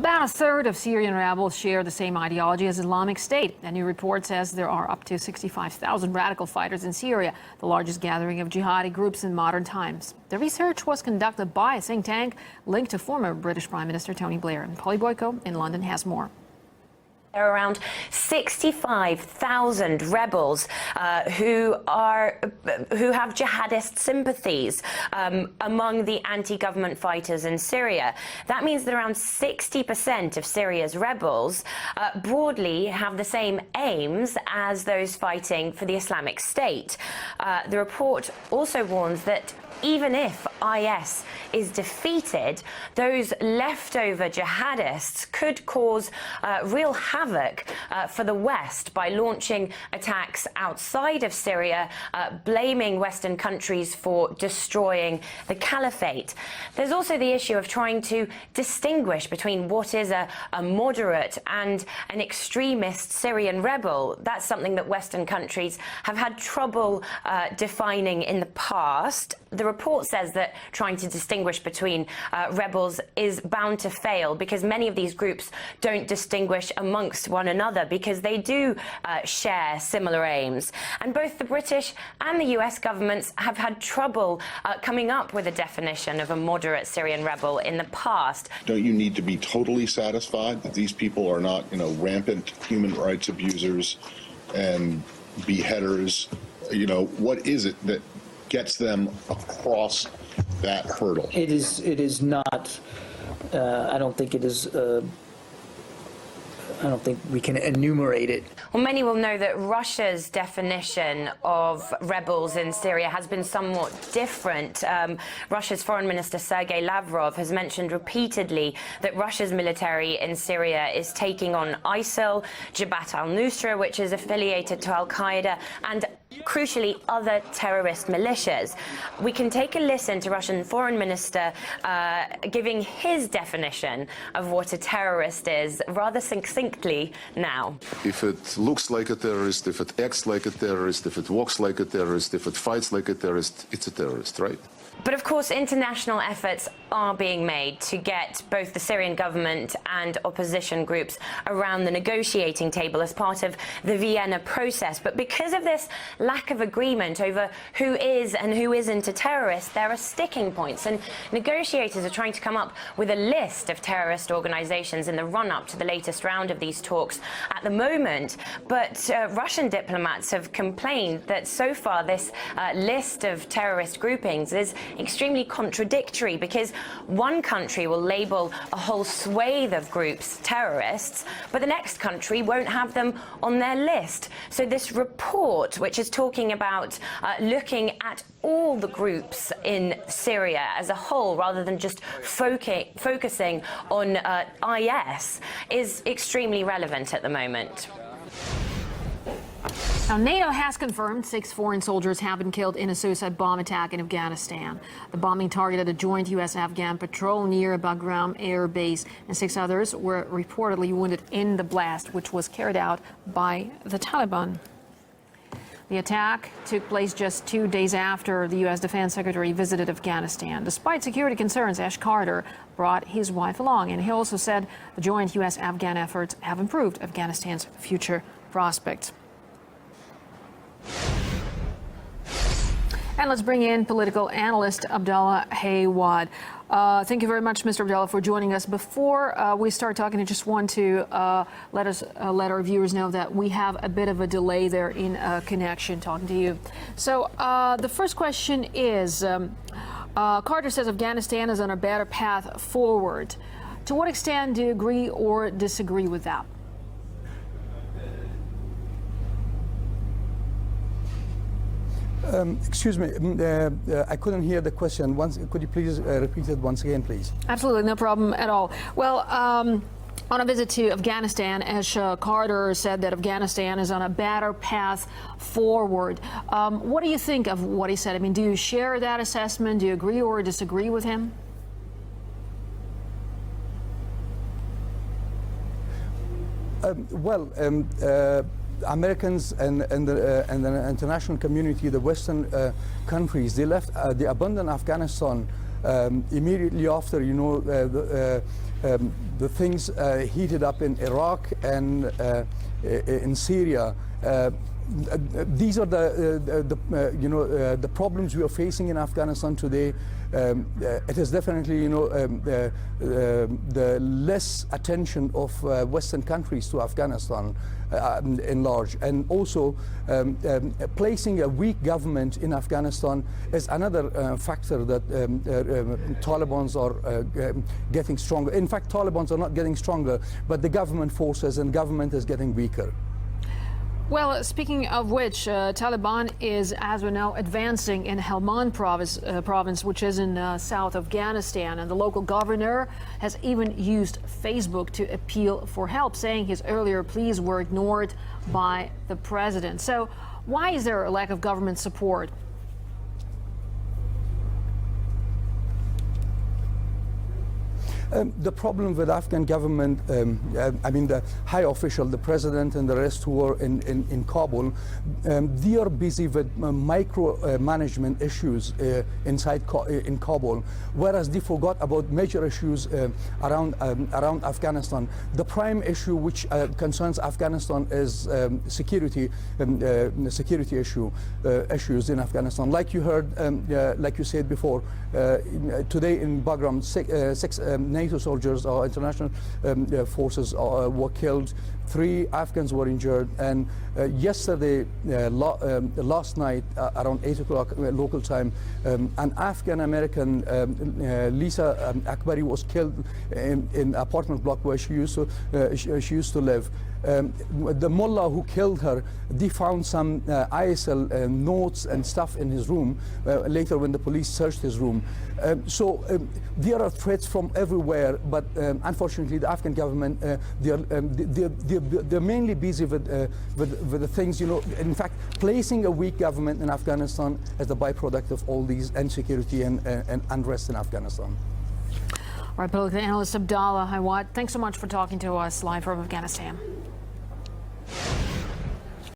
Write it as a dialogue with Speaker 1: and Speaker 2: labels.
Speaker 1: About a third of Syrian rebels share the same ideology as Islamic State. A new report says there are up to 65,000 radical fighters in Syria, the largest gathering of jihadi groups in modern times. The research was conducted by a think tank linked to former British Prime Minister Tony Blair. And Polly Boyko in London has more.
Speaker 2: There are around 65,000 rebels who have jihadist sympathies among the anti-government fighters in Syria. That means that around 60% of Syria's rebels broadly have the same aims as those fighting for the Islamic State. The report also warns that even if IS is defeated, those leftover jihadists could cause real havoc for the West by launching attacks outside of Syria, blaming Western countries for destroying the caliphate. There's also the issue of trying to distinguish between what is a moderate and an extremist Syrian rebel. That's something that Western countries have had trouble defining in the past. The report says that trying to distinguish between rebels is bound to fail because many of these groups don't distinguish amongst one another because they do share similar aims. And both the British and the US governments have had trouble coming up with a definition of a moderate Syrian rebel in the past.
Speaker 3: Don't you need to be totally satisfied that these people are not, rampant human rights abusers and beheaders? What is it that gets them across that hurdle?
Speaker 4: It is not. I don't think it is. I don't think we can enumerate it.
Speaker 2: Well, many will know that Russia's definition of rebels in Syria has been somewhat different. Russia's Foreign Minister Sergei Lavrov has mentioned repeatedly that Russia's military in Syria is taking on ISIL, Jabhat al-Nusra, which is affiliated to al-Qaeda, and crucially other terrorist militias. We can take a listen to Russian Foreign Minister giving his definition of what a terrorist is rather succinctly now.
Speaker 5: If it looks like a terrorist, if it acts like a terrorist, if it walks like a terrorist, if it fights like a terrorist, it's a terrorist, right?
Speaker 2: But of course, international efforts are being made to get both the Syrian government and opposition groups around the negotiating table as part of the Vienna process. But because of this lack of agreement over who is and who isn't a terrorist, there are sticking points. And negotiators are trying to come up with a list of terrorist organizations in the run-up to the latest round of these talks at the moment. But Russian diplomats have complained that so far this list of terrorist groupings is extremely contradictory because one country will label a whole swathe of groups terrorists, but the next country won't have them on their list. So this report, which is talking about looking at all the groups in Syria as a whole rather than just focusing on IS, is extremely relevant at the moment.
Speaker 1: Now, NATO has confirmed 6 foreign soldiers have been killed in a suicide bomb attack in Afghanistan. The bombing targeted a joint U.S.-Afghan patrol near Bagram Air Base, and 6 others were reportedly wounded in the blast, which was carried out by the Taliban. The attack took place just 2 days after the U.S. Defense Secretary visited Afghanistan. Despite security concerns, Ash Carter brought his wife along, and he also said the joint U.S.-Afghan efforts have improved Afghanistan's future prospects. And let's bring in political analyst Abdallah Haywad. Thank you very much, Mr. Abdallah, for joining us. Before we start talking, I just want to let our viewers know that we have a bit of a delay there in connection talking to you. So the first question is, Carter says Afghanistan is on a better path forward. To what extent do you agree or disagree with that?
Speaker 6: Excuse me, I couldn't hear the question. Could you please repeat it once again, please?
Speaker 1: Absolutely, no problem at all. Well, on a visit to Afghanistan, Ash Carter said that Afghanistan is on a better path forward. What do you think of what he said? I mean, do you share that assessment? Do you agree or disagree with him?
Speaker 6: Americans and the international community, the Western countries, they left, they abandoned Afghanistan Immediately after, the things heated up in Iraq and in Syria. These are the problems we are facing in Afghanistan today. It is definitely, the less attention of Western countries to Afghanistan in large, and also placing a weak government in Afghanistan is another factor that Taliban's are getting stronger. In fact, Taliban's are not getting stronger, but the government forces and government is getting weaker.
Speaker 1: Well, speaking of which, Taliban is, as we know, advancing in Helmand province, which is in South Afghanistan. And the local governor has even used Facebook to appeal for help, saying his earlier pleas were ignored by the president. So why is there a lack of government support?
Speaker 6: The problem with Afghan government, I mean the high official, the president and the rest who are in Kabul, they are busy with micro-management issues in Kabul, whereas they forgot about major issues around Afghanistan. The prime issue which concerns Afghanistan is security issues in Afghanistan. Like you heard, like you said before, today in Bagram, six NATO soldiers or international forces were killed. 3 Afghans were injured, and yesterday, last night, around 8 o'clock local time, an Afghan-American, Lisa Akbari, was killed in an apartment block where she used to live. The mullah who killed her, they found some ISL notes and stuff in his room later when the police searched his room. So there are threats from everywhere, but unfortunately the Afghan government, they're mainly busy with the things, in fact, placing a weak government in Afghanistan as the byproduct of all these insecurity and unrest in Afghanistan.
Speaker 1: All right, political analyst Abdallah Hawat, thanks so much for talking to us live from Afghanistan.